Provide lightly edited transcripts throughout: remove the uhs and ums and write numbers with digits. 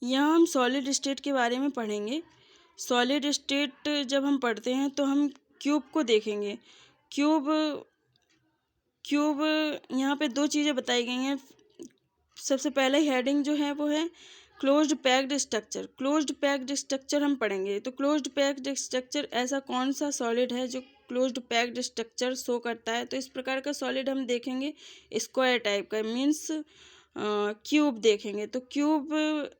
यहाँ हम solid state के बारे में पढ़ेंगे। सॉलिड स्टेट जब हम पढ़ते हैं तो हम क्यूब को देखेंगे। क्यूब क्यूब यहाँ पे दो चीज़ें बताई गई हैं। सबसे पहले हेडिंग जो है वो है closed packed structure. Closed packed structure हम पढ़ेंगे। तो क्लोज्ड पैक्ड स्ट्रक्चर ऐसा कौन सा सॉलिड है जो क्लोज्ड पैक्ड स्ट्रक्चर शो करता है? तो इस प्रकार का सॉलिड हम देखेंगे स्क्वायर टाइप का, मीन्स क्यूब देखेंगे। तो क्यूब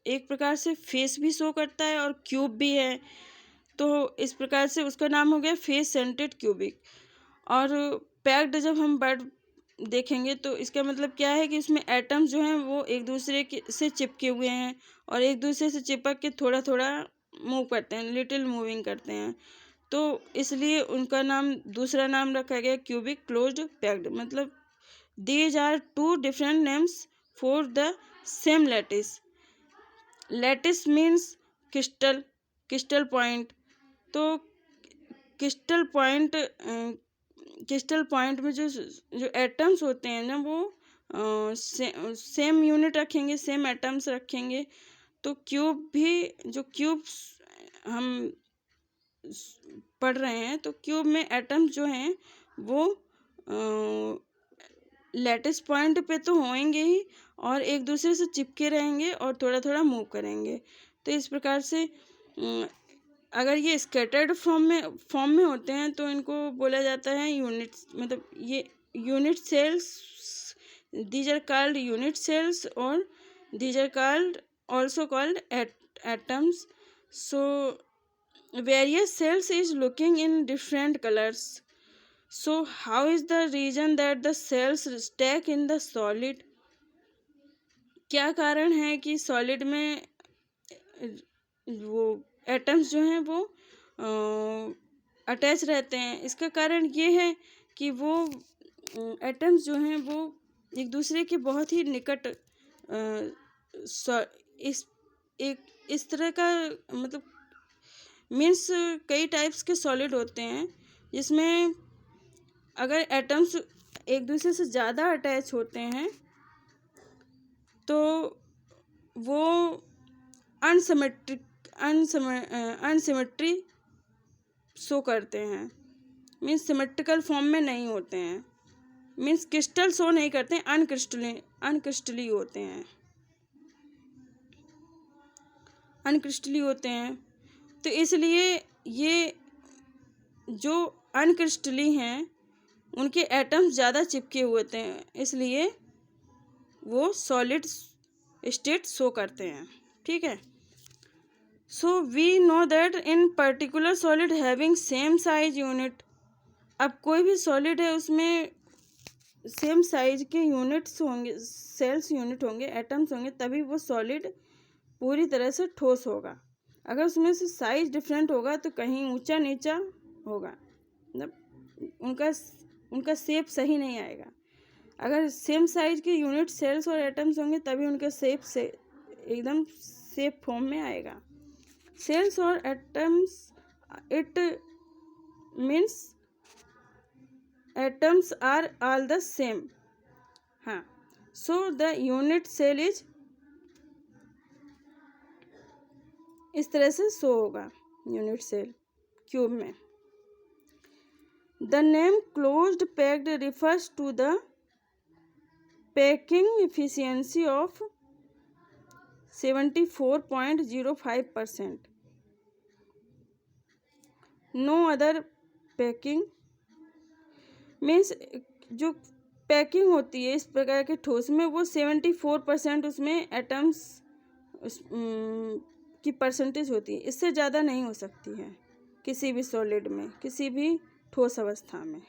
एक प्रकार से फेस भी शो करता है और क्यूब भी है, तो इस प्रकार से उसका नाम हो गया फेस सेंटेड क्यूबिक। और पैक्ड जब हम वर्ड देखेंगे तो इसका मतलब क्या है कि इसमें एटम्स जो हैं वो एक दूसरे से चिपके हुए हैं और एक दूसरे से चिपक के थोड़ा थोड़ा मूव करते हैं, लिटिल मूविंग करते हैं, तो इसलिए उनका नाम दूसरा नाम रखा गया क्यूबिक क्लोज्ड पैक्ड। मतलब these are two different names for the same lattice. Lattice means crystal, crystal point. तो क्रिस्टल पॉइंट में जो एटम्स होते हैं ना वो सेम यूनिट रखेंगे, सेम एटम्स रखेंगे। तो क्यूब भी, जो क्यूब्स हम पढ़ रहे हैं, तो क्यूब में एटम्स जो हैं वो लैटिस पॉइंट पे तो होंगे ही और एक दूसरे से चिपके रहेंगे और थोड़ा थोड़ा मूव करेंगे। तो इस प्रकार से अगर ये स्कैटर्ड फॉर्म में होते हैं तो इनको बोला जाता है यूनिट्स। मतलब ये unit cells, these are called unit cells और these are called also called atoms. So various cells is looking in different colors. So how is the reason that the cells stack in the solid? क्या कारण है कि solid में वो atoms जो हैं वो अटैच रहते हैं? इसका कारण ये है कि वो एटम्स जो हैं वो एक दूसरे के बहुत ही निकट इस तरह का, मतलब मीन्स कई टाइप्स के सॉलिड होते हैं जिसमें अगर एटम्स एक दूसरे से ज़्यादा अटैच होते हैं तो वो अनसिमेट्री शो करते हैं, मीन्स सिमेट्रिकल फॉर्म में नहीं होते हैं, मीन्स क्रिस्टल शो नहीं करते हैं, अनक्रिस्टली होते हैं, अनक्रिस्टली होते हैं। तो इसलिए ये जो अनक्रिस्टली हैं उनके एटम्स ज़्यादा चिपके हुए होते हैं, इसलिए वो सॉलिड स्टेट शो करते हैं। ठीक है। So we know that in particular solid having same size unit. अब कोई भी सॉलिड है उसमें सेम साइज के यूनिट्स होंगे, सेल्स यूनिट होंगे, एटम्स होंगे, तभी वो सॉलिड पूरी तरह से ठोस होगा। अगर उसमें से साइज डिफरेंट होगा तो कहीं ऊंचा नीचा होगा, मतलब उनका शेप सही नहीं आएगा। अगर सेम साइज के यूनिट सेल्स और एटम्स होंगे तभी उनका शेप से एकदम शेप फॉर्म में आएगा। सेल्स और atoms, it means atoms are all the same. हाँ, so the unit cell is, इस तरह से शो होगा यूनिट सेल क्यूब में। The name closed packed refers to the packing efficiency of 74.05%. No other packing means जो पैकिंग होती है इस प्रकार के ठोस में वो 74% उसमें एटम्स की परसेंटेज होती है, इससे ज़्यादा नहीं हो सकती है किसी भी सॉलिड में, किसी भी ठोस अवस्था में।